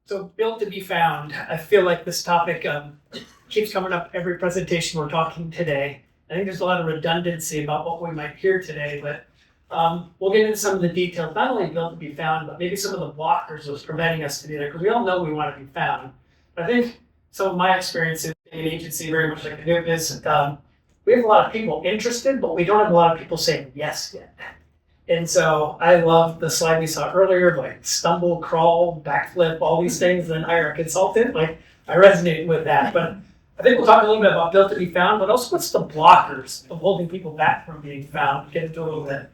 So built to be found. I feel like this topic keeps coming up every presentation we're talking today. I think there's a lot of redundancy about what we might hear today, but we'll get into some of the details, not only built to be found, but maybe some of the blockers that's preventing us to be there, because we all know we want to be found. But I think some of my experiences in an agency, very much like Hadoop, is we have a lot of people interested, but we don't have a lot of people saying yes yet. And so I love the slide we saw earlier, like stumble, crawl, backflip, all these things, then hire a consultant. Like I resonate with that. But I think we'll talk a little bit about built to be found, but also what's the blockers of holding people back from being found. Get into a little bit.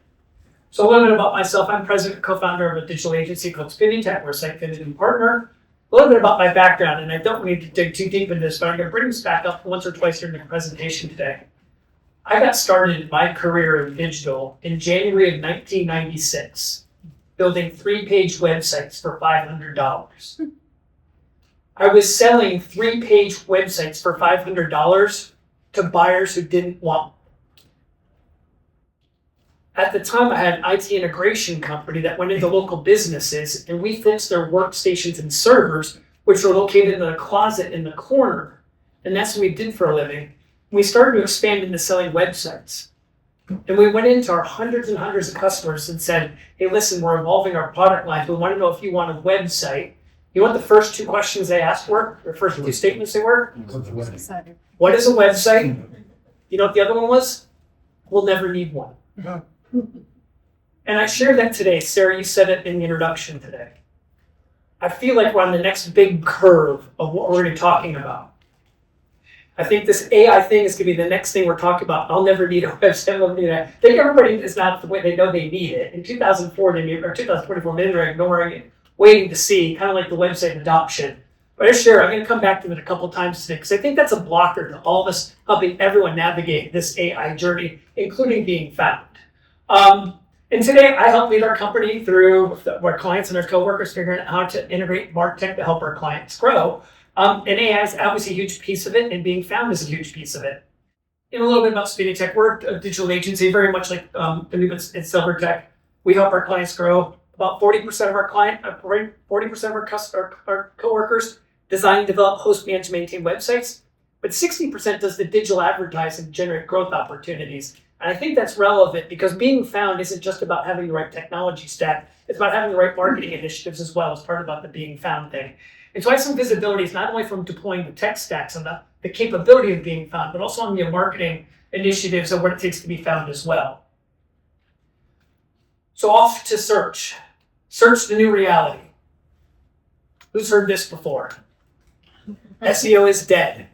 So a little bit about myself. I'm president, co-founder of a digital agency called Spinning Tech. We're a site fitting partner. A little bit about my background, and I don't need to dig too deep into this, but I'm going to bring this back up once or twice during the presentation today. I got started my career in digital in January of 1996, building 3-page websites for $500. I was selling 3-page websites for $500 to buyers who didn't want them. At the time, I had an IT integration company that went into local businesses, and we fixed their workstations and servers, which were located in a closet in the corner. And that's what we did for a living. We started to expand into selling websites. And we went into our hundreds and hundreds of customers and said, hey, listen, we're evolving our product line. We want to know if you want a website. You know what the first 2 questions they asked were? Or first 2 statements they were? What is a website? You know what the other one was? We'll never need one. And I shared that today. Sarah, you said it in the introduction today. I feel like we're on the next big curve of what we're going to be talking about. I think this AI thing is going to be the next thing we're talking about. I'll never need a website. I'll never need that. I think everybody is not the way they know they need it. In 2004, or 2024, maybe they're ignoring it, waiting to see, kind of like the website adoption. But sure, I'm going to come back to it a couple times today because I think that's a blocker to all of us helping everyone navigate this AI journey, including being found. And today I help lead our company through our clients and our coworkers figuring out how to integrate MarTech to help our clients grow. And AI is obviously a huge piece of it, and being found is a huge piece of it. And a little bit about Spinning Tech. We're a digital agency, very much like Hadoop and Silvertech. We help our clients grow. About 40% of our 40% of our coworkers design, develop, host, manage, maintain websites. But 60% does the digital advertising, generate growth opportunities. And I think that's relevant because being found isn't just about having the right technology stack. It's about having the right marketing initiatives as well as part about the being found thing. And so I have some visibility, it's not only from deploying the tech stacks and the capability of being found, but also on the marketing initiatives of what it takes to be found as well. So off to search. Search the new reality. Who's heard this before? SEO is dead.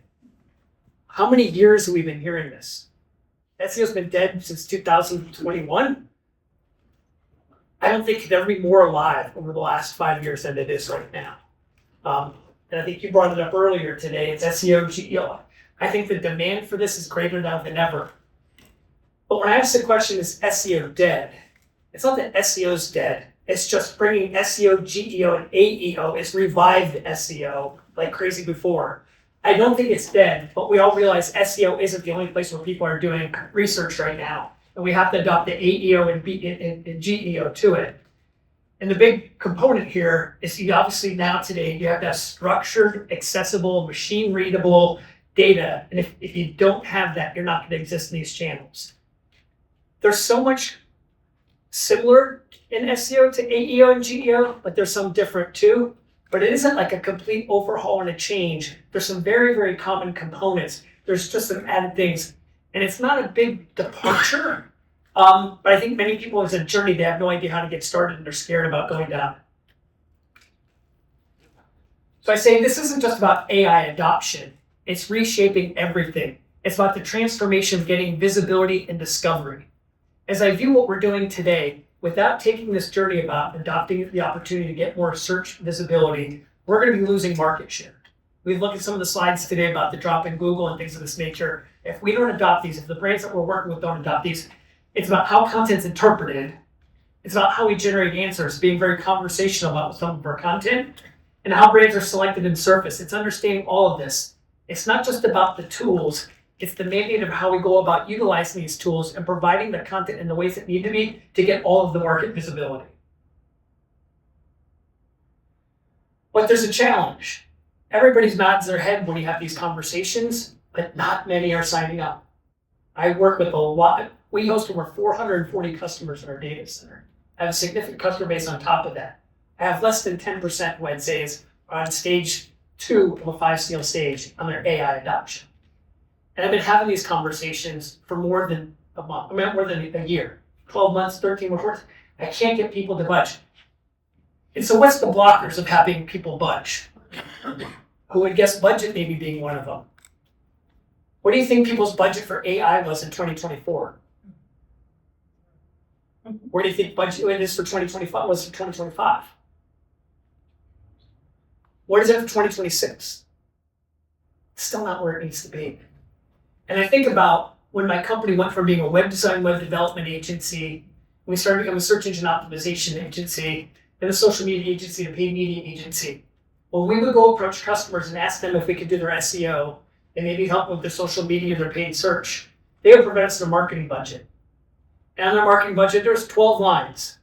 How many years have we been hearing this? SEO's been dead since 2021. I don't think it could ever be more alive over the last 5 years than it is right now. And I think you brought it up earlier today. It's SEO, GEO. I think the demand for this is greater now than ever. But when I ask the question, is SEO dead? It's not that SEO is dead. It's just bringing SEO, GEO, and AEO is revived SEO like crazy before. I don't think it's dead, but we all realize SEO isn't the only place where people are doing research right now. And we have to adopt the AEO and GEO to it. And the big component here is you obviously now today, you have to have structured, accessible, machine-readable data. And if you don't have that, you're not going to exist in these channels. There's so much similar in SEO to AEO and GEO, but there's some different too. But it isn't like a complete overhaul and a change. There's some very, very common components. There's just some added things. And it's not a big departure. But I think many people, as a journey, they have no idea how to get started and they're scared about going down. So I say this isn't just about AI adoption. It's reshaping everything. It's about the transformation of getting visibility and discovery. As I view what we're doing today, without taking this journey about adopting the opportunity to get more search visibility, we're going to be losing market share. We've looked at some of the slides today about the drop in Google and things of this nature. If we don't adopt these, if the brands that we're working with don't adopt these, it's about how content's interpreted. It's about how we generate answers, being very conversational about some of our content, and how brands are selected and surfaced. It's understanding all of this. It's not just about the tools. It's the mandate of how we go about utilizing these tools and providing the content in the ways that need to be to get all of the market visibility. But there's a challenge. Everybody nods their head when you have these conversations, but not many are signing up. I work with a lot. We host over 440 customers in our data center. I have a significant customer base on top of that. I have less than 10% who I'd say is on stage 2 of a 5-scale stage on their AI adoption. And I've been having these conversations for more than a month, more than a year, 12 months, 13 months. I can't get people to budge. And so what's the blockers of having people budge? Who would guess budget maybe being one of them? What do you think people's budget for AI was in 2024? Where do you think budget it is for 2025 was for 2025? What is it for 2026? Still not where it needs to be. And I think about when my company went from being a web design, web development agency, we started becoming a search engine optimization agency, and a social media agency, and a paid media agency. Well, we would go approach customers and ask them if we could do their SEO and maybe help with their social media, their paid search. They would provide us their marketing budget. And on their marketing budget, there was 12 lines.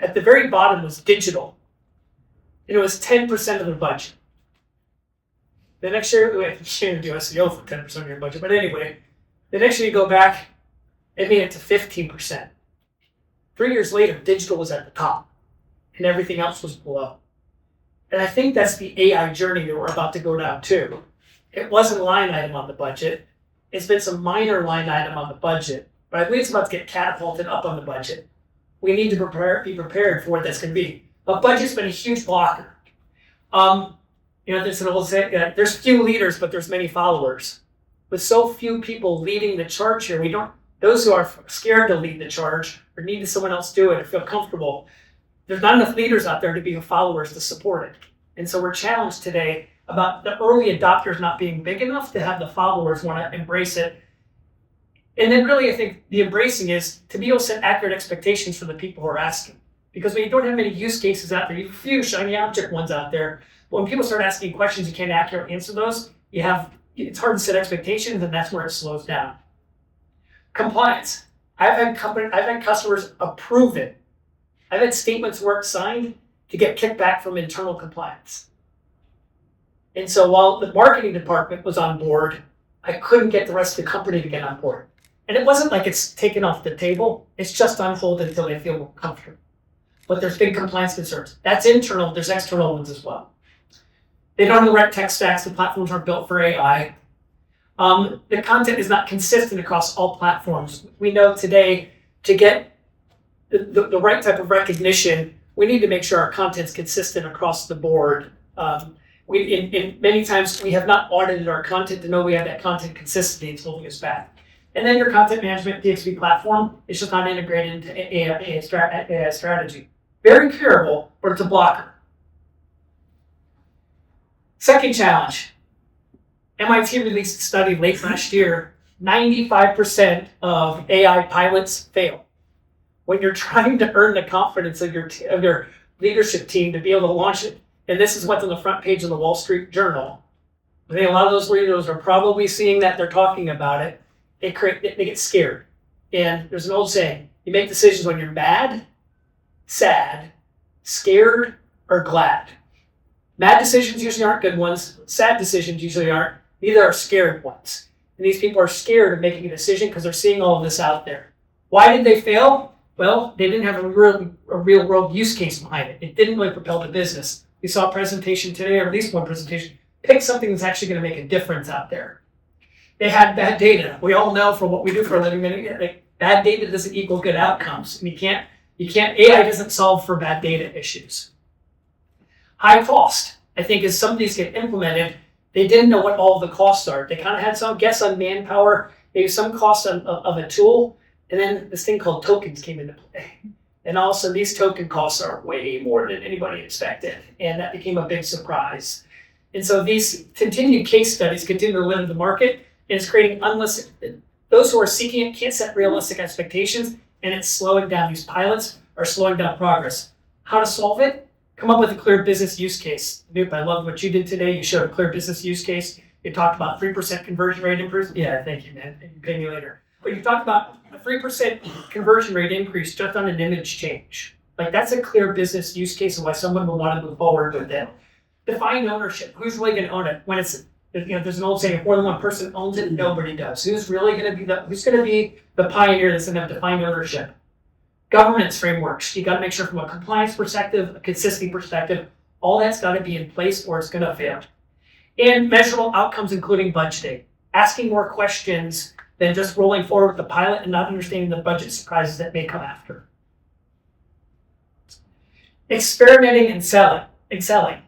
At the very bottom was digital. And it was 10% of their budget. The next year, you can't do SEO for 10% of your budget, but anyway, the next year you go back, it made it to 15%. 3 years later, digital was at the top, and everything else was below. And I think that's the AI journey that we're about to go down too. It wasn't a line item on the budget. It's been some minor line item on the budget, but I believe it's about to get catapulted up on the budget. We need to be prepared for what that's going to be. But budget's been a huge blocker. There's an old saying, there's few leaders, but there's many followers. With so few people leading the charge here, those who are scared to lead the charge or need someone else do it or feel comfortable, there's not enough leaders out there to be followers to support it. And so we're challenged today about the early adopters not being big enough to have the followers want to embrace it. And then really, I think the embracing is to be able to set accurate expectations for the people who are asking. Because when you don't have many use cases out there, you have a few shiny object ones out there. But when people start asking questions, you can't accurately answer those. It's hard to set expectations, and that's where it slows down. Compliance. I've had customers approve it. I've had statements of work signed to get kickback from internal compliance. And so while the marketing department was on board, I couldn't get the rest of the company to get on board. And it wasn't like it's taken off the table. It's just on hold until they feel more comfortable. But there's big compliance concerns. That's internal. There's external ones as well. They don't have the right tech stacks. The platforms aren't built for AI. The content is not consistent across all platforms. We know today to get the right type of recognition, we need to make sure our content's consistent across the board. Many times we have not audited our content to know we have that content consistency. It's holding us back. And then your content management DXP platform is just not integrated into AI strategy. Very curable, but it's a blocker. Second challenge. MIT released a study late last year. 95% of AI pilots fail. When you're trying to earn the confidence of your leadership team to be able to launch it, and this is what's on the front page of the Wall Street Journal. I think a lot of those leaders are probably seeing that they're talking about it. They get scared. And there's an old saying, you make decisions when you're mad, sad, scared, or glad. Mad decisions usually aren't good ones. Sad decisions usually aren't. Neither are scared ones. And these people are scared of making a decision because they're seeing all of this out there. Why did they fail? Well, they didn't have a real world use case behind it. It didn't really propel the business. We saw a presentation today, or at least one presentation. Pick something that's actually going to make a difference out there. They had bad data. We all know from what we do for a living, bad data doesn't equal good outcomes. And AI doesn't solve for bad data issues. High cost. I think as some of these get implemented, they didn't know what all the costs are. They kind of had some guess on manpower, maybe some cost of a tool, and then this thing called tokens came into play. And also these token costs are way more than anybody expected. And that became a big surprise. And so these continued case studies continue to limit the market, and it's creating those who are seeking it can't set realistic expectations, and it's slowing down. These pilots are slowing down progress. How to solve it? Come up with a clear business use case. Noop, I love what you did today. You showed a clear business use case. You talked about 3% conversion rate increase. Yeah, thank you, man. You can pay me later. But you talked about a 3% conversion rate increase just on an image change. Like that's a clear business use case of why someone will want to move forward with it. Define ownership. Who's really going to own it? When it's, there's an old saying, if more than one person owns it, nobody does. Who's going to be the pioneer that's going to have defined ownership? Governance frameworks. You got to make sure from a compliance perspective, a consistency perspective, all that's got to be in place or it's going to fail. And measurable outcomes, including budgeting. Asking more questions than just rolling forward with the pilot and not understanding the budget surprises that may come after. Experimenting and excelling.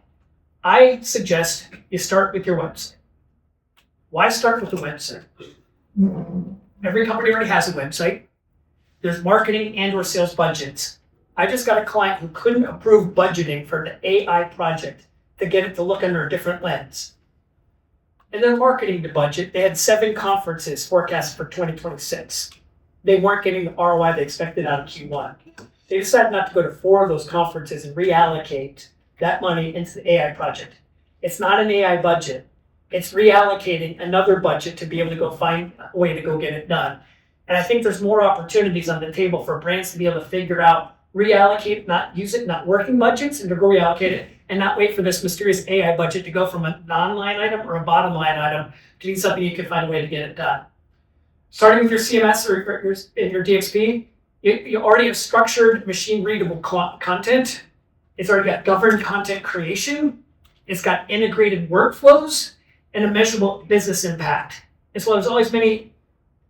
I suggest you start with your website. Why start with the website? Every company already has a website. There's marketing and or sales budgets. I just got a client who couldn't approve budgeting for the AI project to get it to look under a different lens. And then marketing the budget, they had 7 conferences forecast for 2026. They weren't getting the ROI they expected out of Q1. They decided not to go to 4 of those conferences and reallocate that money into the AI project. It's not an AI budget. It's reallocating another budget to be able to go find a way to go get it done. And I think there's more opportunities on the table for brands to be able to figure out, reallocate, not use it, not working budgets, and to go reallocate it, and not wait for this mysterious AI budget to go from a non-line item or a bottom line item to be something you can find a way to get it done. Starting with your CMS or your DXP, you already have structured machine-readable content. It's already got governed content creation. It's got integrated workflows and a measurable business impact. And so there's always many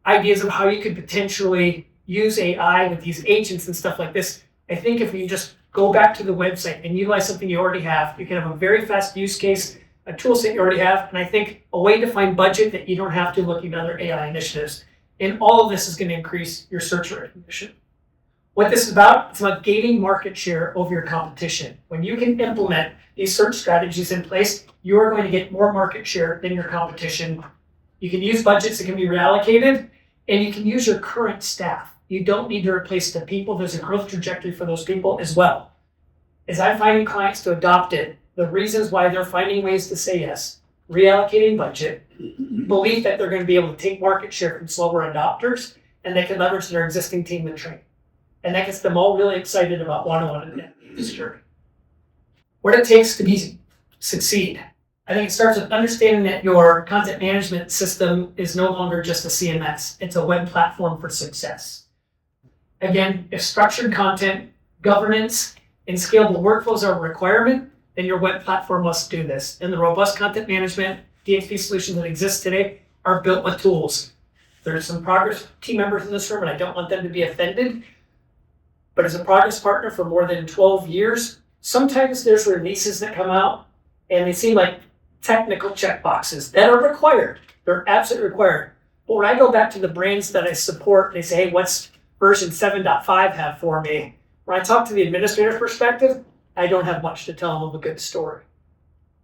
ideas of how you could potentially use AI with these agents and stuff like this. I think if you just go back to the website and utilize something you already have, you can have a very fast use case, a tool set you already have, and I think a way to find budget that you don't have to look at other AI initiatives. And all of this is going to increase your search recognition. What this is about, it's about gaining market share over your competition. When you can implement these search strategies in place, you are going to get more market share than your competition. You can use budgets that can be reallocated, and you can use your current staff. You don't need to replace the people. There's a growth trajectory for those people as well. As I'm finding clients to adopt it, the reasons why they're finding ways to say yes, reallocating budget, belief that they're going to be able to take market share from slower adopters, and they can leverage their existing team and train. And that gets them all really excited about wanting this journey. What it takes to succeed. I think it starts with understanding that your content management system is no longer just a CMS. It's a web platform for success. Again, if structured content, governance, and scalable workflows are a requirement, then your web platform must do this. And the robust content management DXP solutions that exist today are built with tools. There's some Progress team members in this room, and I don't want them to be offended. But as a Progress partner for more than 12 years, sometimes there's releases that come out, and they seem like technical checkboxes that are required. They're absolutely required. But when I go back to the brands that I support, they say, hey, what's version 7.5 have for me? When I talk to the administrator's perspective, I don't have much to tell them of a good story.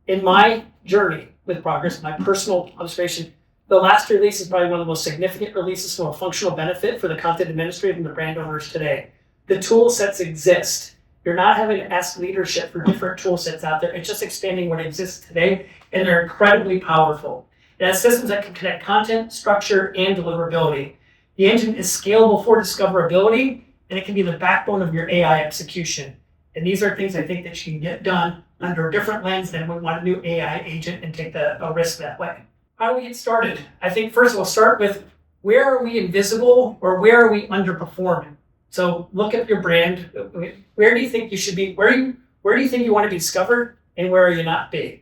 In my journey with Progress, my personal observation, the last release is probably one of the most significant releases from a functional benefit for the content administrator and the brand owners today. The tool sets exist. You're not having to ask leadership for different tool sets out there. It's just expanding what exists today, and they're incredibly powerful. It has systems that can connect content, structure, and deliverability. The engine is scalable for discoverability, and it can be the backbone of your AI execution. And these are things I think that you can get done under a different lens than we want a new AI agent and take a risk that way. How do we get started? I think first we'll start with where are we invisible or where are we underperforming? So look at your brand. Where do you think you should be? Where do you think you want to be discovered, and where are you not being?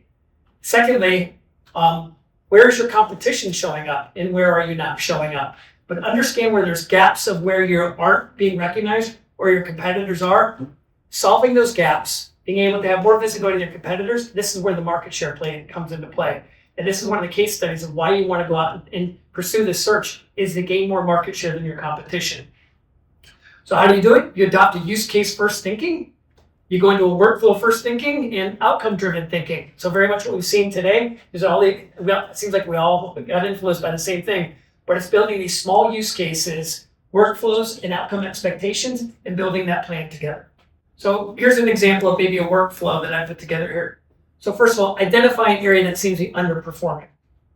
Secondly, where is your competition showing up, and where are you not showing up? But understand where there's gaps of where you aren't being recognized or your competitors are. Solving those gaps, being able to have more visibility than your competitors, this is where the market share play comes into play. And this is one of the case studies of why you want to go out and pursue this search is to gain more market share than your competition. So how do you do it? You adopt a use case first thinking. You go into a workflow first thinking and outcome driven thinking. So very much what we've seen today is it seems like we all got influenced by the same thing, but it's building these small use cases, workflows, and outcome expectations, and building that plan together. So here's an example of maybe a workflow that I put together here. So first of all, identify an area that seems to be underperforming.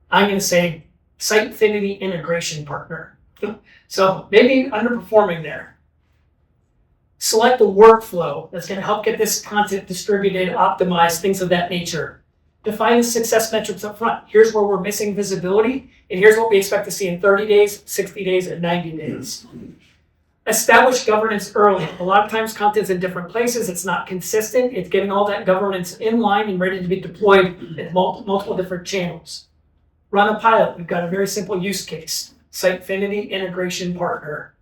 I'm going to say Sitefinity integration partner. So maybe underperforming there. Select a workflow that's going to help get this content distributed, optimized, things of that nature. Define the success metrics up front. Here's where we're missing visibility, and here's what we expect to see in 30 days, 60 days, and 90 days. Establish governance early. A lot of times content's in different places. It's not consistent. It's getting all that governance in line and ready to be deployed in multiple different channels. Run a pilot. We've got a very simple use case. Sitefinity integration partner.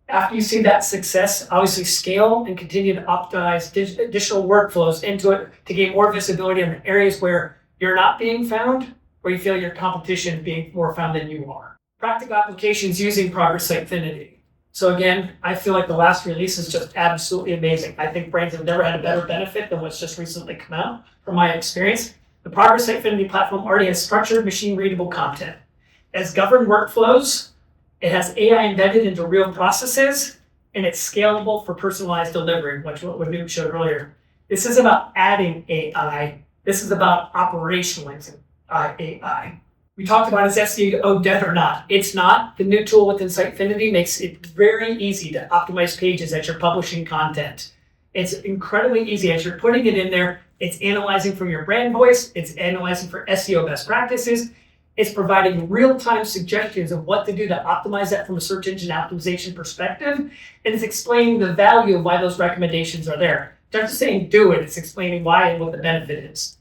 After you see that success, obviously scale and continue to optimize additional workflows into it to gain more visibility in the areas where you're not being found, where you feel your competition is being more found than you are. Practical applications using Progress Sitefinity. So again, I feel like the last release is just absolutely amazing. I think brands have never had a better benefit than what's just recently come out, from my experience. The Progress Sitefinity platform already has structured, machine-readable content. It has governed workflows, it has AI embedded into real processes, and it's scalable for personalized delivery, which what Nuke showed earlier. This is about adding AI. This is about operationalizing AI. We talked about is SEO dead or not. It's not. The new tool within Sitefinity makes it very easy to optimize pages as you're publishing content. It's incredibly easy. As you're putting it in there, it's analyzing for your brand voice. It's analyzing for SEO best practices. It's providing real-time suggestions of what to do to optimize that from a search engine optimization perspective. And it's explaining the value of why those recommendations are there. It's not just saying do it. It's explaining why and what the benefit is.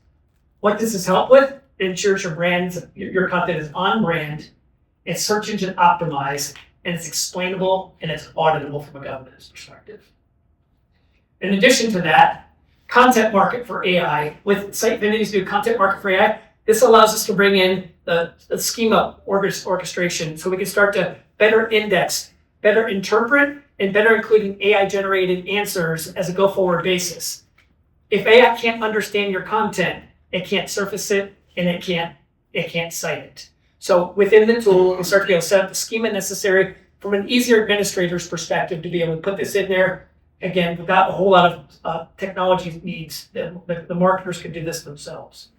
What does this help with? It ensures your content is on brand, it's search engine optimized, and it's explainable and it's auditable from a governance perspective. In addition to that, content market for AI. With Sitefinity's new content market for AI, this allows us to bring in the schema orchestration so we can start to better index, better interpret, and better including AI-generated answers as a go-forward basis. If AI can't understand your content, it can't surface it, and it can't cite it. So within the tool, we start to be able to set up the schema necessary from an easier administrator's perspective to be able to put this in there, again, without a whole lot of technology needs. The marketers can do this themselves.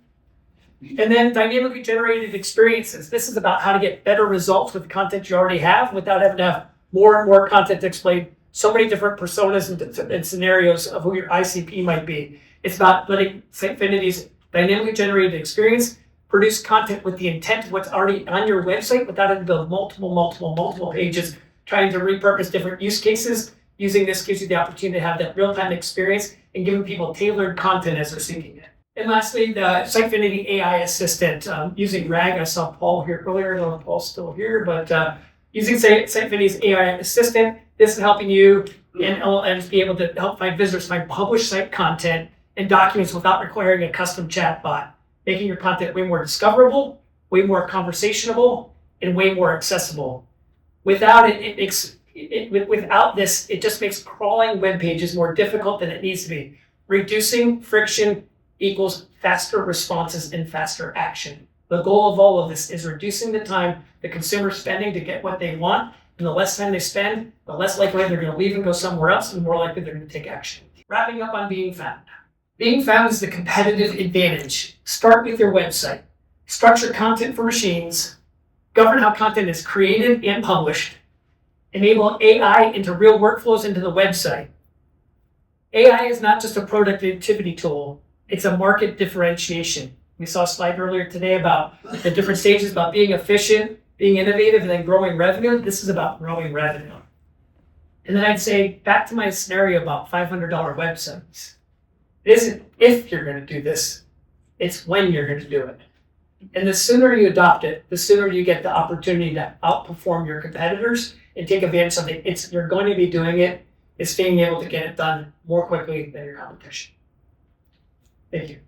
And then dynamically generated experiences. This is about how to get better results with the content you already have without having to have more and more content to explain so many different personas and scenarios of who your ICP might be. It's about letting Sitefinity's dynamically generated experience produce content with the intent of what's already on your website without having to build multiple pages, trying to repurpose different use cases. Using this gives you the opportunity to have that real-time experience and giving people tailored content as they're seeking it. And lastly, the Sitefinity AI Assistant. Using RAG, I saw Paul here earlier. I don't know if Paul's still here, but using Sitefinity's AI Assistant, this is helping you and LLMs be able to help visitors find published site content and documents without requiring a custom chatbot, making your content way more discoverable, way more conversationable, and way more accessible. Without without this, it just makes crawling web pages more difficult than it needs to be. Reducing friction equals faster responses and faster action. The goal of all of this is reducing the time the consumer's spending to get what they want, and the less time they spend, the less likely they're going to leave and go somewhere else, and the more likely they're going to take action. Wrapping up on being found. Being found is the competitive advantage. Start with your website. Structure content for machines. Govern how content is created and published. Enable AI into real workflows into the website. AI is not just a productivity tool. It's a market differentiation. We saw a slide earlier today about the different stages about being efficient, being innovative, and then growing revenue. This is about growing revenue. And then I'd say back to my scenario about $500 websites. It isn't if you're going to do this, it's when you're going to do it. And the sooner you adopt it, the sooner you get the opportunity to outperform your competitors and take advantage of something. You're going to be doing it. It's being able to get it done more quickly than your competition. Thank you.